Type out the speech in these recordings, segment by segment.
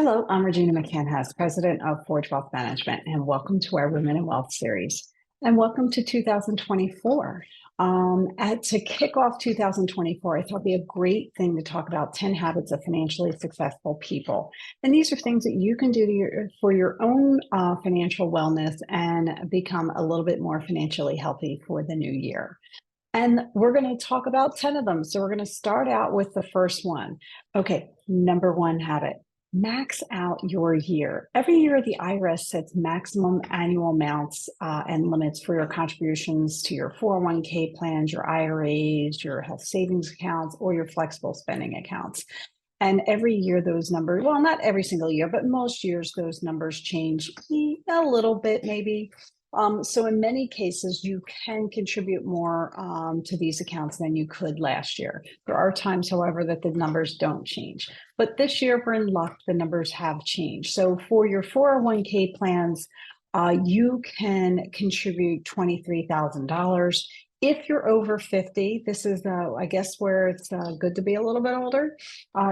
Hello, I'm Regina McCann-Hess, president of Forge Wealth Management, and welcome to our Women in Wealth series. And welcome to 2024. To kick off 2024, I thought it'd be a great thing to talk about 10 habits of financially successful people. And these are things that you can do for your own financial wellness and become a little bit more financially healthy for the new year. And we're going to talk about 10 of them. So we're going to start out with the first one. Okay, number one habit. Max out your year. Every year, the IRS sets maximum annual amounts and limits for your contributions to your 401k plans, your IRAs, your health savings accounts, or your flexible spending accounts. And every year, those numbers, well, not every single year, but most years, those numbers change a little bit, maybe. So in many cases, you can contribute more to these accounts than you could last year. There are times, however, that the numbers don't change. But this year, we're in luck, the numbers have changed. So for your 401k plans, you can contribute $23,000. If you're over 50, this is, I guess, where it's good to be a little bit older.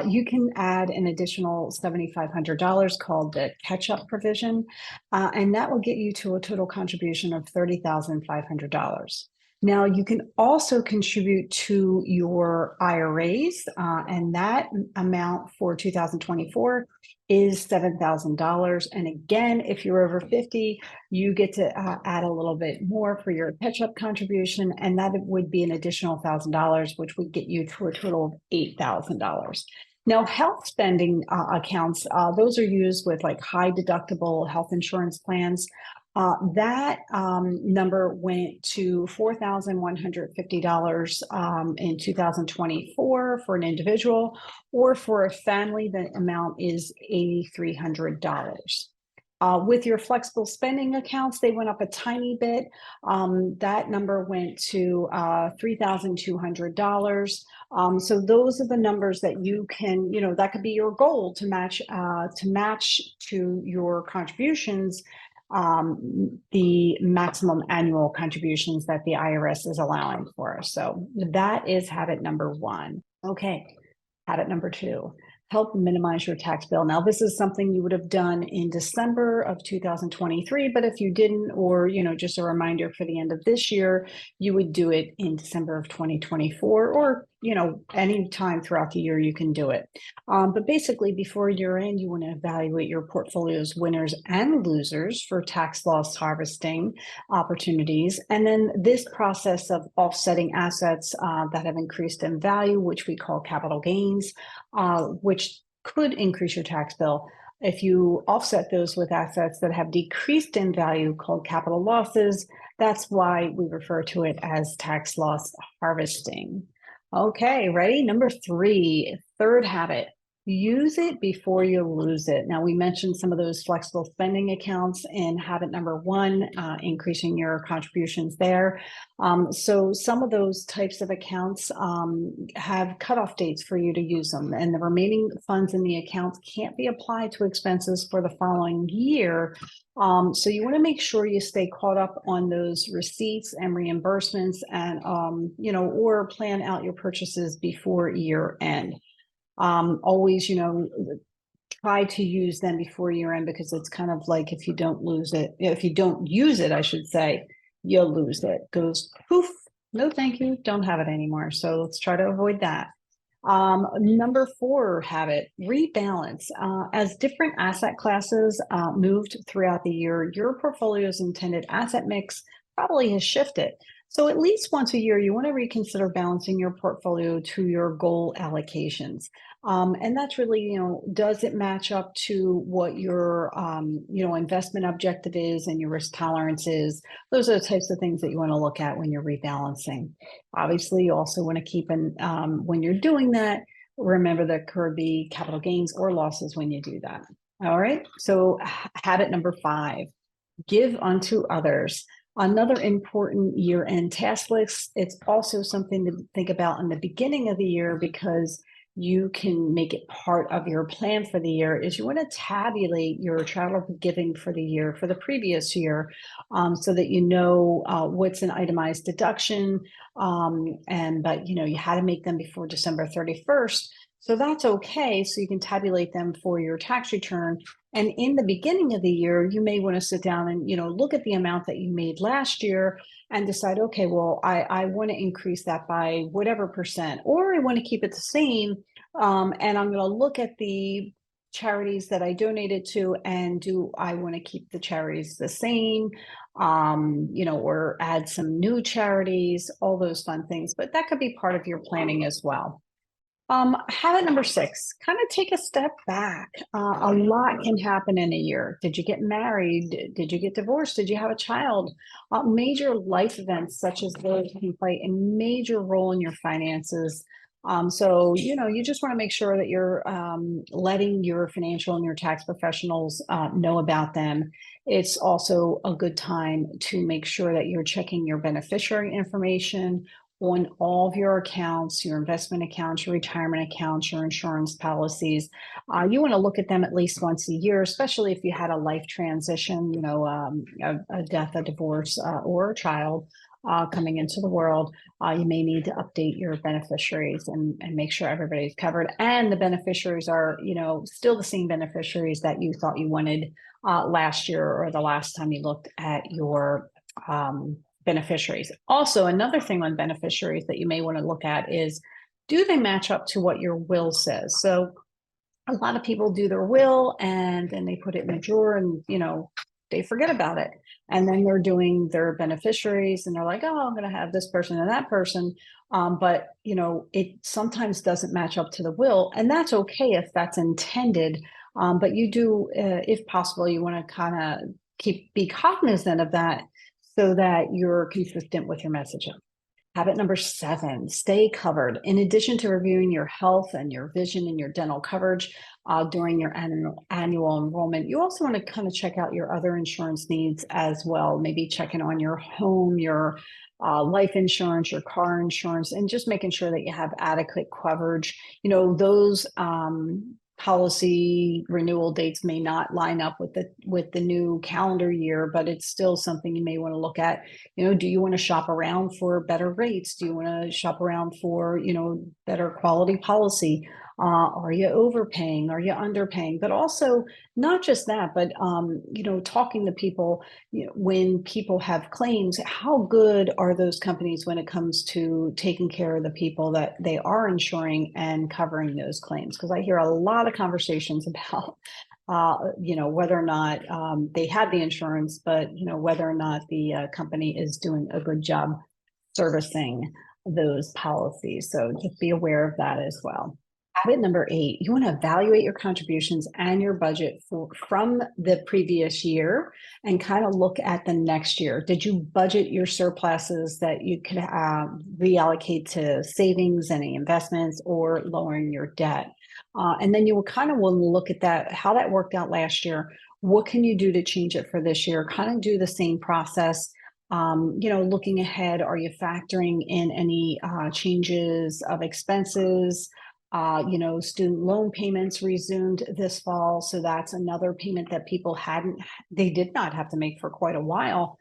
You can add an additional $7,500 called the catch-up provision, and that will get you to a total contribution of $30,500. Now, you can also contribute to your IRAs, and that amount for 2024 is $7,000. And again, if you're over 50, you get to add a little bit more for your catch-up contribution, and that would be an additional $1,000, which would get you to a total of $8,000. Now, health spending accounts, those are used with like high deductible health insurance plans. That number went to $4,150 in 2024 for an individual, or for a family, the amount is $8,300. With your flexible spending accounts, they went up a tiny bit. That number went to $3,200. So those are the numbers that you can, that could be your goal to match to your contributions, the maximum annual contributions that the IRS is allowing for us. So that is habit number one. Okay, habit number two. Help minimize your tax bill. Now, this is something you would have done in December of 2023, but if you didn't, or, just a reminder for the end of this year, you would do it in December of 2024, or, any time throughout the year you can do it. But basically, before year end, you want to evaluate your portfolio's winners and losers for tax loss harvesting opportunities. And then this process of offsetting assets that have increased in value, which we call capital gains, which could increase your tax bill. If you offset those with assets that have decreased in value, called capital losses, that's why we refer to it as tax loss harvesting. Okay, ready? Number three, third habit. Use it before you lose it. Now, we mentioned some of those flexible spending accounts in habit number one, increasing your contributions there. So some of those types of accounts have cutoff dates for you to use them, and the remaining funds in the accounts can't be applied to expenses for the following year. So you want to make sure you stay caught up on those receipts and reimbursements, and or plan out your purchases before year end. Always, try to use them before year end, because it's kind of like if you don't use it, I should say, you'll lose it. Goes poof, no thank you, don't have it anymore. So let's try to avoid that. Number four habit, rebalance. As different asset classes moved throughout the year, your portfolio's intended asset mix probably has shifted. So at least once a year, you want to reconsider balancing your portfolio to your goal allocations. And that's really, does it match up to what your, investment objective is and your risk tolerance is? Those are the types of things that you want to look at when you're rebalancing. Obviously, you also want to keep when you're doing that, remember there could be capital gains or losses when you do that. All right. So habit number five, give unto others. Another important year-end task list. It's also something to think about in the beginning of the year, because you can make it part of your plan for the year, is you want to tabulate your charitable giving for the year, for the previous year, so that you know what's an itemized deduction, but you had to make them before December 31st. So that's okay. So you can tabulate them for your tax return. And in the beginning of the year, you may want to sit down and, look at the amount that you made last year and decide, okay, well, I want to increase that by whatever percent, or I want to keep it the same. And I'm going to look at the charities that I donated to, and do I want to keep the charities the same? Or add some new charities, all those fun things. But that could be part of your planning as well. Habit number 6, kind of take a step back. A lot can happen in a year. Did you get married? Did you get divorced? Did you have a child? Major life events such as those can play a major role in your finances. So, you just want to make sure that you're letting your financial and your tax professionals know about them. It's also a good time to make sure that you're checking your beneficiary information on all of your accounts, your investment accounts, your retirement accounts, your insurance policies. You want to look at them at least once a year, especially if you had a life transition, a death, a divorce, or a child coming into the world. You may need to update your beneficiaries and make sure everybody's covered. And the beneficiaries are, still the same beneficiaries that you thought you wanted last year or the last time you looked at your beneficiaries. Also, another thing on beneficiaries that you may want to look at is, do they match up to what your will says? So a lot of people do their will and then they put it in a drawer and, they forget about it. And then they're doing their beneficiaries and they're like, oh, I'm going to have this person and that person. But, it sometimes doesn't match up to the will. And that's okay if that's intended. But you do, if possible, you want to kind of be cognizant of that so that you're consistent with your messaging. Habit number 7, stay covered. In addition to reviewing your health and your vision and your dental coverage during your annual enrollment, you also want to kind of check out your other insurance needs as well. Maybe checking on your home, your life insurance, your car insurance, and just making sure that you have adequate coverage. Those policy renewal dates may not line up with the new calendar year, but it's still something you may want to look at. Do you want to shop around for better rates? Do you want to shop around for better quality policy? Are you overpaying? Are you underpaying? But also not just that, but talking to people, when people have claims, how good are those companies when it comes to taking care of the people that they are insuring and covering those claims? Because I hear a lot of conversations about whether or not they have the insurance, but whether or not the company is doing a good job servicing those policies. So just be aware of that as well. Habit number 8, you want to evaluate your contributions and your budget from the previous year and kind of look at the next year. Did you budget your surpluses that you could reallocate to savings, any investments, or lowering your debt? And then you will kind of want to look at that, how that worked out last year. What can you do to change it for this year? Kind of do the same process. Looking ahead, are you factoring in any changes of expenses? Student loan payments resumed this fall. So that's another payment that people they did not have to make for quite a while.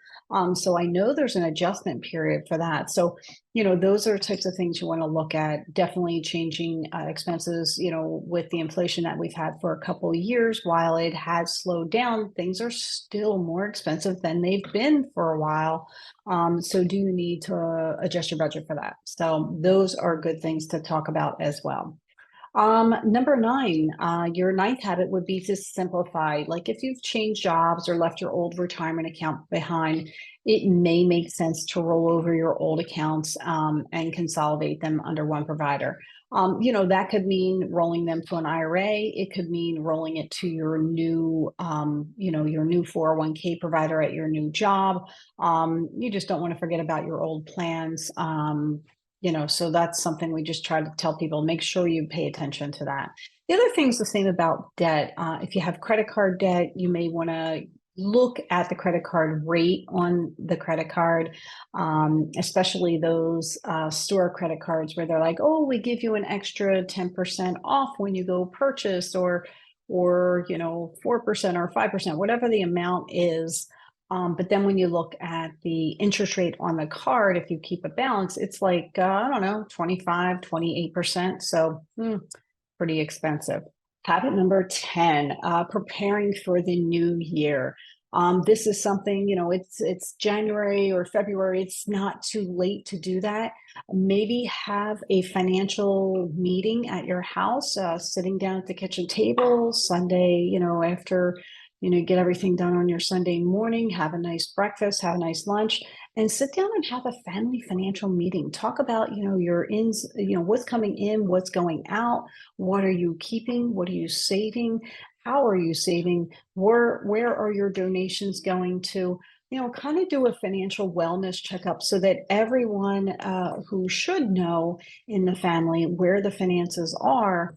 So I know there's an adjustment period for that. So, those are types of things you want to look at. Definitely changing expenses, with the inflation that we've had for a couple of years. While it has slowed down, things are still more expensive than they've been for a while. So do you need to adjust your budget for that? So those are good things to talk about as well. Number 9, your 9th habit would be to simplify. Like if you've changed jobs or left your old retirement account behind, it may make sense to roll over your old accounts and consolidate them under one provider. That could mean rolling them to an IRA. It could mean rolling it to your new, your new 401k provider at your new job. You just don't want to forget about your old plans. So that's something we just try to tell people, make sure you pay attention to that. The other thing is the same about debt. If you have credit card debt, you may want to look at the credit card rate on the credit card, especially those store credit cards where they're like, oh, we give you an extra 10% off when you go purchase, or 4% or 5%, whatever the amount is. But then when you look at the interest rate on the card, if you keep a balance, it's like, I don't know, 25, 28%. So pretty expensive. Habit number 10, preparing for the new year. This is something, it's January or February. It's not too late to do that. Maybe have a financial meeting at your house, sitting down at the kitchen table Sunday, after, get everything done on your Sunday morning, have a nice breakfast, have a nice lunch, and sit down and have a family financial meeting. Talk about, your ins, what's coming in, what's going out, what are you keeping, what are you saving, how are you saving, where are your donations going to, kind of do a financial wellness checkup so that everyone who should know in the family where the finances are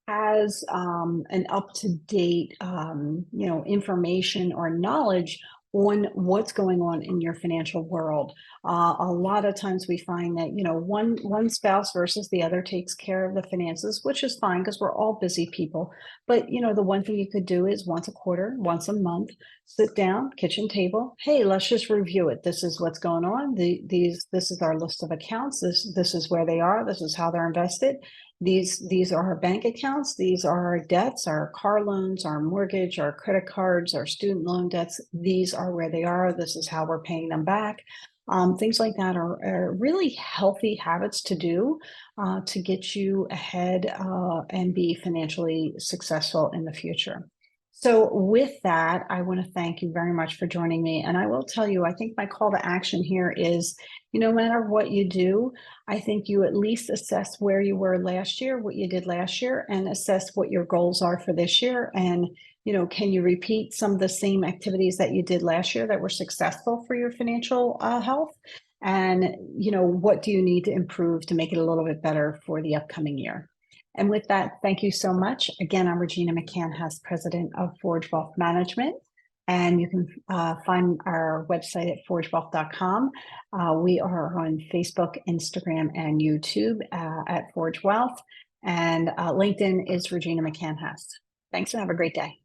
has an up-to-date information or knowledge on what's going on in your financial world. A lot of times we find that, one spouse versus the other takes care of the finances, which is fine because we're all busy people. But, the one thing you could do is once a quarter, once a month, sit down, kitchen table. Hey, let's just review it. This is what's going on. This is our list of accounts. This is where they are. This is how they're invested. These are our bank accounts. These are our debts, our car loans, our mortgage, our credit cards, our student loan debts. These are where they are. This is how we're paying them back. Things like that are really healthy habits to do to get you ahead and be financially successful in the future. So with that, I want to thank you very much for joining me. And I will tell you, I think my call to action here is, no matter what you do, I think you at least assess where you were last year, what you did last year, and assess what your goals are for this year. And, can you repeat some of the same activities that you did last year that were successful for your financial health? And, what do you need to improve to make it a little bit better for the upcoming year? And with that, thank you so much. Again, I'm Regina McCann, president of Forge Wealth Management. And you can find our website at forgewealth.com. We are on Facebook, Instagram, and YouTube at Forge Wealth. And LinkedIn is Regina McCann. Thanks and have a great day.